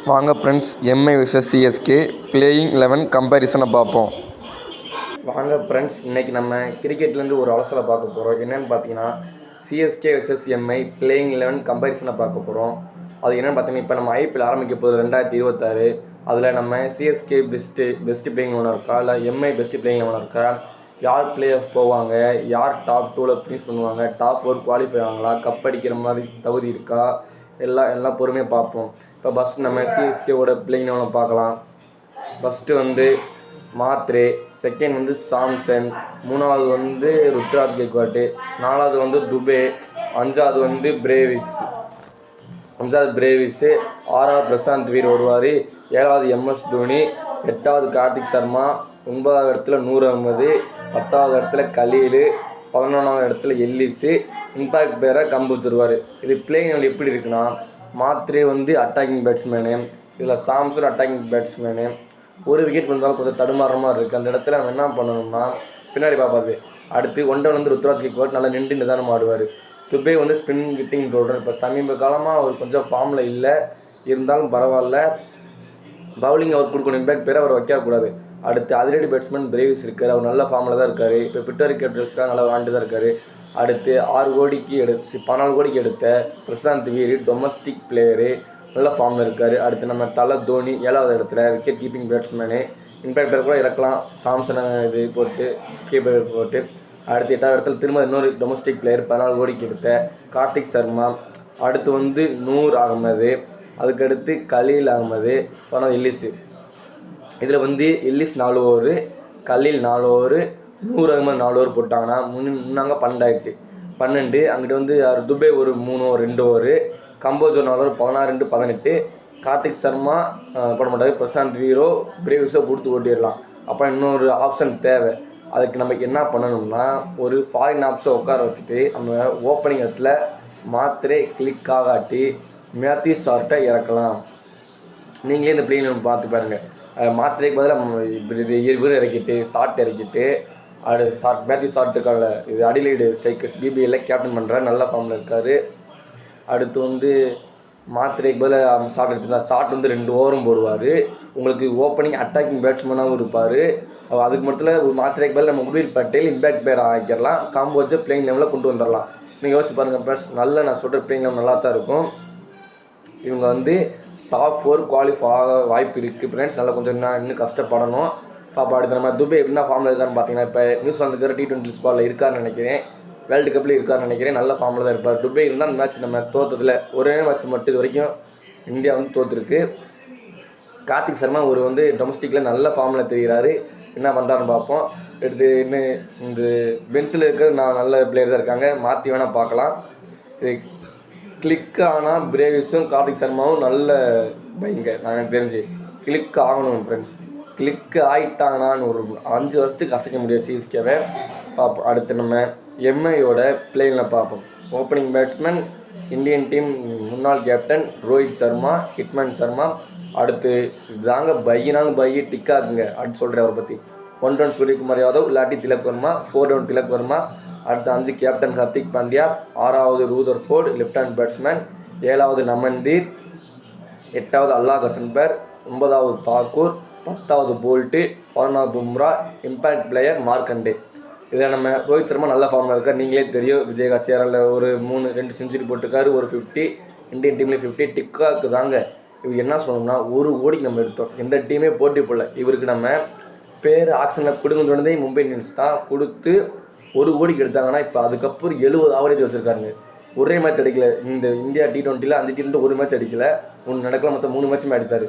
வாங்க friends, MI versus CSK playing 11 கம்பேரிசனை பார்ப்போம். வாங்க ஃப்ரெண்ட்ஸ், இன்றைக்கி நம்ம கிரிக்கெட்லேருந்து ஒரு அலசலை பார்க்க போகிறோம். என்னென்னு பார்த்தீங்கன்னா, சிஎஸ்கே விசஸ் எம்ஐ பிளேயிங் 11 கம்பேரிசனை பார்க்க போகிறோம். அது என்னென்னு பார்த்தீங்கன்னா, இப்போ நம்ம ஐபிஎல் ஆரம்பிக்க போகுது 2026. அதில் நம்ம சிஎஸ்கே பெஸ்ட்டு பிளேயிங் 11 இருக்கா, இல்லை எம்ஐ பெஸ்ட்டு பிளேயிங் 11 இருக்கா, யார் பிளே ஆஃப் போவாங்க, யார் டாப் 2ல் ஃபினிஷ் பண்ணுவாங்க, டாப் 4 குவாலிஃபை ஆகலாம், கப் அடிக்கிற மாதிரி தகுதி இருக்கா, எல்லாம் பொறுமையாக பார்ப்போம். இப்போ ஃபஸ்ட் நம்ம சிஎஸ்கேவோட பிளேயிங் 11 பார்க்கலாம். ஃபஸ்ட்டு மாத்ரே, செகண்ட் சாம்சன், மூணாவது ருத்ராஜ் கெய்க்வாட், நாலாவது துபே, அஞ்சாவது பிரேவிஸ், ஆறாவது பிரசாந்த் வீர் வருவார், ஏழாவது எம்எஸ் தோனி, எட்டாவது கார்த்திக் சர்மா, 9வது இடத்துல நூர் அகமது, 10வது இடத்துல கலீல், 11வது இடத்துல எல்லிஸு, இம்பாக்ட் பிளேயராக கம்பு தருவார். இது பிளேயிங் எப்படி இருக்குன்னா, மாத்ரே அட்டாக்கிங் பேட்ஸ்மேனு, இதில் சாம்சன் அட்டாக்கிங் பேட்ஸ்மேனு, ஒரு விக்கெட் வந்தாலும் கொஞ்சம் தடுமாறுற மாதிரி இருக்குது. அந்த இடத்துல நம்ம என்ன பண்ணணும்னா, பின்னாடி பார்ப்பாது. அடுத்து ஒன்றை ருத்ராஜ் கெய்க்வாட் நல்லா நின்று நிதானம் ஆடுவார். துபே ஸ்பின் ஹிட்டிங் போடுறார். இப்போ சமீப காலமாக அவர் கொஞ்சம் ஃபார்மில் இல்லை, இருந்தாலும் பரவாயில்ல. பவுலிங் அவர் கொடுக்கணும், இம்பேக்ட் பேர் அவர் வைக்கக்கூடாது. அடுத்து அதிரடி பேட்ஸ்மேன் பிரேவிஸ் இருக்கார், அவர் நல்ல ஃபார்மில் தான் இருக்கார். இப்போ பிட்டர் விக்கெட்ஸ்க்காக நல்லா விளாண்டு தான் இருக்கார். அடுத்து 14 கோடிக்கு எடுத்த பிரசாந்த் வீர் டொமஸ்டிக் பிளேயரு, நல்ல ஃபார்மில் இருக்கார். அடுத்து நம்ம தலை தோனி 7வது இடத்துல விக்கெட் கீப்பிங் பேட்ஸ்மேனு, இம்பேக்ட் பேர் கூட இறக்கலாம், சாம்சனை கீப்பர் போட்டு. அடுத்து 8வது இடத்துல திரும்ப இன்னொரு டொமஸ்டிக் பிளேயர் 14 கோடிக்கு எடுத்த கார்த்திக் சர்மா. அடுத்து நூர் அகமது, அதுக்கடுத்து கலீல் அகமது, எல்லிஸு. இதில் Ellis 4 over, Khaleel 4 over, Noor Ahmad 4 over போட்டாங்கன்னா முன்னாங்க 12 ஆயிடுச்சு. 12 அங்கிட்டு துபே ஒரு 3 over 2 over, Kamboj 4 over 16 18. Kartik Sharma போட மாட்டார், பிரசாந்த் வீரோ பிரேவிஸோ கொடுத்து ஓட்டிடலாம். அப்போ இன்னொரு ஆப்ஷன் தேவை. அதுக்கு நமக்கு என்ன பண்ணணும்னா, ஒரு ஃபாரின் ஆப்ஷனை உட்கார வச்சுட்டு நம்ம ஓப்பனிங் இடத்துல மாத்ரே கிளிக் ஆகாட்டி மேத்யூ ஷார்ட்டை இறக்கலாம். நீங்களே இந்த பிளேயிங் பார்த்து பாருங்கள். மாத்ரேக்கு பதிலாக இவர் இறக்கிட்டு ஷார்ட் இறக்கிட்டு மேத்யூ ஷார்ட் இருக்காங்க, இது அடிலைடு ஸ்ட்ரைக்கர்ஸ் பிபிஎல்ல கேப்டன் பண்ணுறாரு, நல்ல ஃபார்மில் இருக்கார். அடுத்து மாத்ரேக்கு பதிலாக ஷார்ட் எடுத்துருந்தா ஷார்ட் 2 ஓவரும் போடுவார். உங்களுக்கு ஓப்பனிங் அட்டாக்கிங் பேட்ஸ்மேனாகவும் இருப்பார். அதுக்கு மட்டும் மாத்ரேக்கு பதில் நம்ம உர்வில் பட்டேல் இம்பேக்ட் பிளேயர் ஆக்கிடலாம், காம்போஜை பிளேயிங் லெவலில் கொண்டு வந்துடலாம். நீங்கள் யோசிச்சு பாருங்கள் ப்ளஸ், நல்ல நான் சொல்கிற பிளேயிங் லெவல் நல்லா தான் இருக்கும். இவங்க டாப் 4 குவாலிஃபை ஆக வாய்ப்பு இருக்குது ஃப்ரெண்ட்ஸ். நல்லா கொஞ்சம் இன்னும் கஷ்டப்படணும். பாப்பா அடுத்த நம்ம துபே எப்படின்னா ஃபார்மில் இருக்கான்னு பார்த்தீங்கன்னா, இப்போ நியூசிலாந்து T20 ஸ்குவாடில் இருக்காருன்னு நினைக்கிறேன், வேர்ல்டு கப்பில் இருக்காருன்னு நினைக்கிறேன், நல்ல ஃபார்மில் தான் இருப்பார். துபே இருந்தால் அந்த மேட்ச் நம்ம தோற்றதில் ஒரே மேட்ச் மட்டும் இது வரைக்கும் இந்தியா தோற்றுருக்கு. கார்த்திக் சர்மா ஒரு டொமஸ்டிக்கில் நல்ல ஃபார்மில் தெரிகிறாரு, என்ன பண்ணுறாருன்னு பார்ப்போம். எடுத்து இன்னும் இந்த பெஞ்சில் இருக்கிற நல்ல பிளேயர் தான் இருக்காங்க, மாற்றி வேணால் பார்க்கலாம். இது கிளிக் ஆனால் பிரேவிஸும் கார்த்திக் சர்மாவும் நல்ல பையங்க. எனக்கு தெரிஞ்சு கிளிக் ஆகணும் ஃப்ரெண்ட்ஸ். கிளிக்கு ஆகிட்டாங்கன்னான்னு ஒரு 5 வருஷத்துக்கு அசைக்க முடியாது சிஎஸ்கேவை. பார்ப்போம். அடுத்து நம்ம எம்ஐயோட பிளேயிங்கில் பார்ப்போம். ஓப்பனிங் பேட்ஸ்மேன் இந்தியன் டீம் முன்னாள் கேப்டன் ரோஹித் சர்மா, ஹிட்மேன் சர்மா. அடுத்து இதாங்க பை டிக்காக்குங்க. அடுத்து சொல்கிறேன் அவரை பற்றி. 1 ரன் சூரியகுமார் யாதவ், இல்லாட்டி திலக் வர்மா, 4 ரன் திலக் வர்மா. அடுத்து 5 கேப்டன் ஹர்திக் பாண்டியா, 6வது ரூதர்ஃபோர்டு லெஃப்ட் ஹேண்ட் பேட்ஸ்மேன், 7வது நமன்தீர், 8வது அல்லாஹ் ஹசன்பர், 9வது தாக்கூர், 10வது போல்ட்டு, 11வது பும்ரா, இம்பேக்ட் பிளேயர் மார்க்கண்டே. இதில் நம்ம ரோஹித் சர்மா நல்ல ஃபார்மில் இருக்கார், நீங்களே தெரியும். விஜயகாசியாரில் ஒரு 2 செஞ்சுரி போட்டிருக்காரு, ஒரு 50, இந்தியன் டீம்லேயும் 50. டிக்காக்கு தாங்க இவர் என்ன சொல்லணும்னா, 1 கோடிக்கு நம்ம எடுத்தோம், எந்த டீமே போட்டி போடல. இவருக்கு நம்ம பேர் ஆக்ஷனில் கொடுங்கன்னு சொன்னதே மும்பை இந்தியன்ஸ் தான். கொடுத்து 1 கோடிக்கு எடுத்தாங்கன்னா, இப்போ அதுக்கப்புறம் 70 ஆவரேஜ் வச்சுருக்காருங்க. ஒரே மேட்ச் அடிக்கல இந்த இந்தியா T20ல். அந்த T20 ஒரு மேட்ச் அடிக்கல, 1 நடக்கல, மொத்தம் 3 மேட்சுமே அடித்தார்.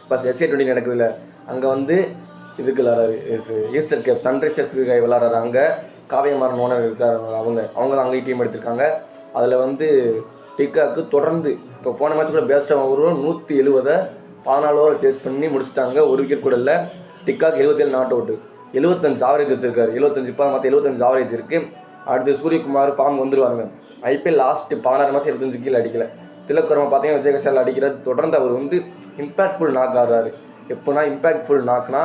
ப்ளஸ் SA20 நடக்குதுல்ல, அங்கே இதுக்கு விளாட்றாரு, ஈஸ்டர் கேப் சன்ரைசர்ஸுக்கு விளாட்றாரு. அங்கே காவியமாறன் ஓனர் இருக்கார், அவங்க தான் அங்கே டீம் எடுத்திருக்காங்க. அதில் டிக்காக்கு தொடர்ந்து இப்போ போன மேட்ச் கூட பேஸ்டாக ஒரு 170 14 ஓவர் சேஸ் பண்ணி முடிச்சுட்டாங்க, 1 விக்கெட் கூட இல்லை. டிக்காக்கு 77 நாட் அவுட்டு, 75 ஆவரேஜ் வச்சுருக்காரு. 75 இப்போ மற்ற 75 ஆவரேஜ் இருக்குது. அடுத்து சூரியகுமார் ஃபார்ம் வந்துடுவாங்க. ஐபிஎல் லாஸ்ட்டு 16 மாதம் 75 கீழே அடிக்கலை. திலக் வர்மா பார்த்தீங்கன்னா விஜயகாசியால் அடிக்கிறார். தொடர்ந்து அவர் இம்பேக்ட்ஃபுல் நாக் ஆடுறாரு. எப்போனா இம்பேக்ட்ஃபுல் நாக்னா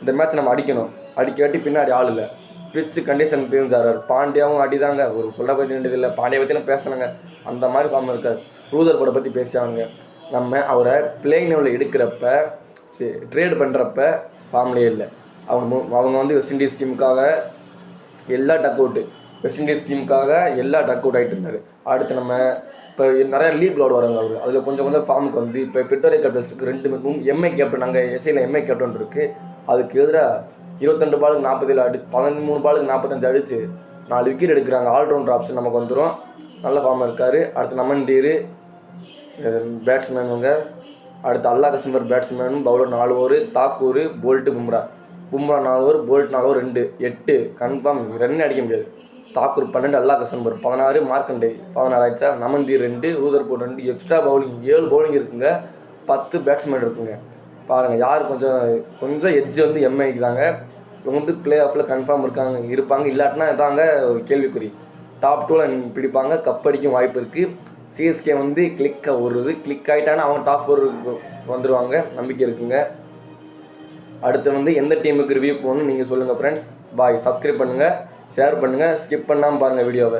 இந்த மேட்ச் நம்ம அடிக்கணும், அடிக்காட்டி பின்னாடி ஆள் இல்லை, பிச்சு கண்டிஷன் தெரிஞ்சார். பாண்டியாவும் அடிதாங்க, ஒரு சொல்ல பற்றி வேண்டியதில்லை. பாண்டியா பற்றிலாம் பேசுனாங்க, அந்த மாதிரி ஃபார்ம் இருக்கார். ரூதர்ஃபோர்டை பற்றி பேசியாங்க. நம்ம அவரை பிளேயிங் லெவலில் எடுக்கிறப்ப ட்ரேட் பண்ணுறப்ப ஃபார்ம்லேயே இல்லை. அவங்க வந்து வெஸ்ட் இண்டீஸ் டீமுக்காக எல்லா டக் அவுட்டு வெஸ்ட் இண்டீஸ் டீமுக்காக எல்லா டக் அவுட் ஆகிட்டு இருந்தார். அடுத்து நம்ம இப்போ நிறையா லீக் விளாடுவாங்க அவர், அதில் கொஞ்சம் ஃபார்முக்கு வந்து இப்போ பிக்டோரியா கேபிட்டல்ஸுக்கு 2 எம்ஐ கேப்டன், நாங்கள் எஸ்ஐயில் எம்ஐ கேப்டன் இருக்குது, அதுக்கு எதிராக 22 பாலுக்கு 47 13 பாலுக்கு 45 அடித்து 4 விக்கெட் எடுக்கிறாங்க. ஆல்ரவுண்டர் ஆப்ஷன் நமக்கு வந்துடும். நல்ல ஃபார்ம் இருக்கார். அடுத்து நமன்டீர் பேட்ஸ்மேனுங்க, அடுத்து அல்லா கசம்பர் பேட்ஸ்மேனும், bowler 4 over, Thakur, Boult, Bumrah 4 over, Boult 4 over 2 8 confirm run அடிக்க முடியாது. தாக்கூர் 12, அல்லா கசம்பர் 16, மார்க்கண்டே 16 ஆயிடுச்சா, நமன்டீர் 2, ரூதர்போர்ட் 2, எக்ஸ்ட்ரா பவுலிங் 7 பவுலிங் இருக்குங்க, 10 பேட்ஸ்மேன் இருக்குங்க. பாருங்கள் யார் கொஞ்சம் எட்ஜ் வந்து எம்ஐக்கு தாங்க. இவங்க வந்து பிளே ஆஃபில் கன்ஃபார்ம் இருப்பாங்க. இல்லாட்டினா இதாங்க ஒரு கேள்விக்குறி. டாப் 2ல் பிடிப்பாங்க, கப் அடிக்கும் வாய்ப்பு இருக்குது. சிஎஸ்கே வந்து கிளிக் ஆகிட்டாங்கன்னா அவங்க டாப் 4 வந்துடுவாங்க, நம்பிக்கை இருக்குங்க. அடுத்து வந்து எந்த டீமுக்கு ரிவ்யூ போகணும்னு நீங்கள் சொல்லுங்கள் ஃப்ரெண்ட்ஸ். பாய். சப்ஸ்கிரைப் பண்ணுங்கள், ஷேர் பண்ணுங்கள், ஸ்கிப் பண்ணாமல் பாருங்கள் வீடியோவை.